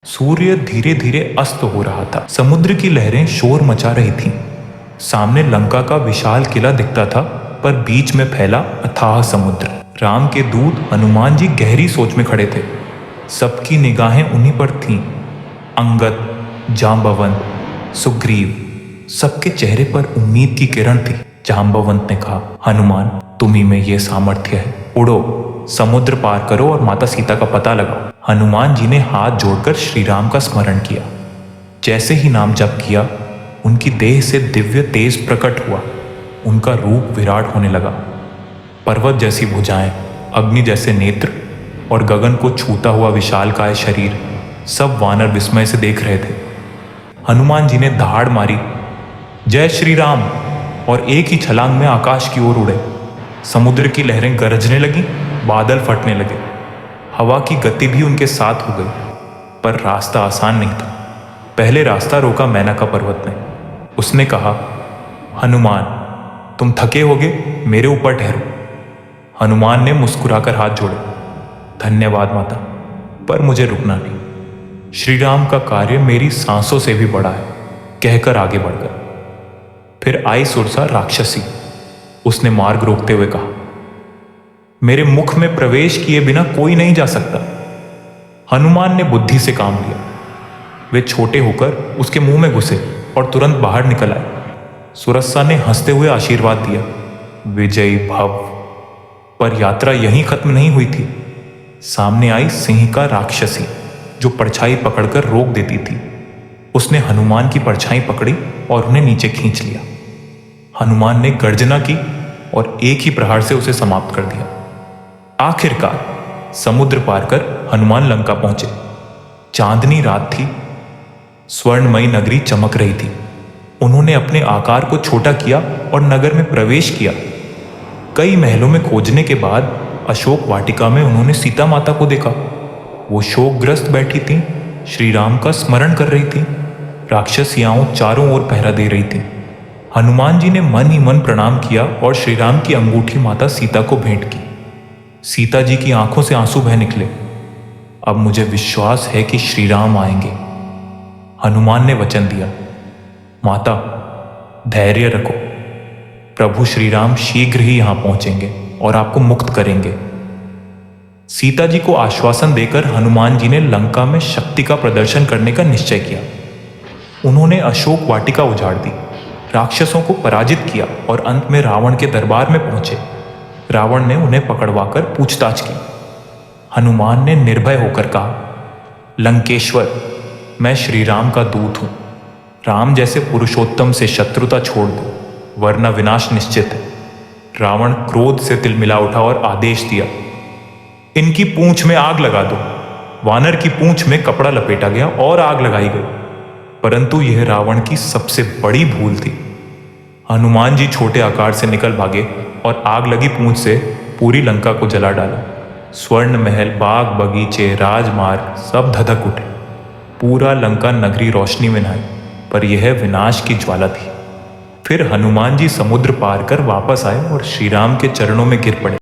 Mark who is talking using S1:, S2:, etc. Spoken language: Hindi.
S1: सूर्य धीरे धीरे अस्त हो रहा था। समुद्र की लहरें शोर मचा रही थीं। सामने लंका का विशाल किला दिखता था, पर बीच में फैला अथाह समुद्र। राम के दूत हनुमान जी गहरी सोच में खड़े थे। सबकी निगाहें उन्हीं पर थीं। अंगद, जांबवंत, सुग्रीव, सबके चेहरे पर उम्मीद की किरण थी। जांबवंत ने कहा, हनुमान, तुम्ही में ये सामर्थ्य है, उड़ो, समुद्र पार करो और माता सीता का पता लगाओ। हनुमान जी ने हाथ जोड़कर श्री राम का स्मरण किया। जैसे ही नाम जप किया, उनकी देह से दिव्य तेज प्रकट हुआ। उनका रूप विराट होने लगा। पर्वत जैसी भुजाएं, अग्नि जैसे नेत्र और गगन को छूता हुआ विशालकाय शरीर, सब वानर विस्मय से देख रहे थे। हनुमान जी ने दहाड़ मारी, जय श्री राम, और एक ही छलांग में आकाश की ओर उड़े। समुद्र की लहरें गरजने लगी, बादल फटने लगे, हवा की गति भी उनके साथ हो गई। पर रास्ता आसान नहीं था। पहले रास्ता रोका मेनका पर्वत ने। उसने कहा, हनुमान, तुम थके होगे, मेरे ऊपर ठहरो। हनुमान ने मुस्कुराकर हाथ जोड़े, धन्यवाद माता, पर मुझे रुकना नहीं। श्री राम का कार्य मेरी सांसों से भी बड़ा है, कहकर आगे बढ़ गए। फिर आई सुरसा राक्षसी। उसने मार्ग रोकते हुए कहा, मेरे मुख में प्रवेश किए बिना कोई नहीं जा सकता। हनुमान ने बुद्धि से काम लिया। वे छोटे होकर उसके मुंह में घुसे और तुरंत बाहर निकल आए। सुरसा ने हंसते हुए आशीर्वाद दिया, विजयी भव। पर यात्रा यहीं खत्म नहीं हुई थी। सामने आई सिंह का राक्षसी, जो परछाई पकड़कर रोक देती थी। उसने हनुमान की परछाई पकड़ी और उन्हें नीचे खींच लिया। हनुमान ने गर्जना की और एक ही प्रहार से उसे समाप्त कर दिया। आखिरकार समुद्र पार कर हनुमान लंका पहुंचे। चांदनी रात थी। स्वर्णमयी नगरी चमक रही थी। उन्होंने अपने आकार को छोटा किया और नगर में प्रवेश किया। कई महलों में खोजने के बाद अशोक वाटिका में उन्होंने सीता माता को देखा। वो शोकग्रस्त बैठी थीं, श्री राम का स्मरण कर रही थीं। राक्षसियाओं चारों ओर पहरा दे रही थीं। हनुमान जी ने मन ही मन प्रणाम किया और श्री राम की अंगूठी माता सीता को भेंट की। सीता जी की आंखों से आंसू बह निकले। अब मुझे विश्वास है कि श्री राम आएंगे। हनुमान ने वचन दिया, माता, धैर्य रखो, प्रभु श्री राम शीघ्र ही यहां पहुंचेंगे और आपको मुक्त करेंगे। सीता जी को आश्वासन देकर हनुमान जी ने लंका में शक्ति का प्रदर्शन करने का निश्चय किया। उन्होंने अशोक वाटिका उजाड़ दी, राक्षसों को पराजित किया और अंत में रावण के दरबार में पहुंचे। रावण ने उन्हें पकड़वाकर पूछताछ की। हनुमान ने निर्भय होकर कहा, लंकेश्वर, मैं श्री राम का दूत हूं। राम जैसे पुरुषोत्तम से शत्रुता छोड़ दो, वरना विनाश निश्चित है। रावण क्रोध से तिलमिला उठा और आदेश दिया, इनकी पूंछ में आग लगा दो। वानर की पूंछ में कपड़ा लपेटा गया और आग लगाई गई। परंतु यह रावण की सबसे बड़ी भूल थी। हनुमान जी छोटे आकार से निकल भागे और आग लगी पूंछ से पूरी लंका को जला डाला। स्वर्ण महल, बाग बगीचे, राजमार्ग सब धधक उठे। पूरा लंका नगरी रोशनी में नहाई, पर यह विनाश की ज्वाला थी। फिर हनुमान जी समुद्र पार कर वापस आए और श्री राम के चरणों में गिर पड़े।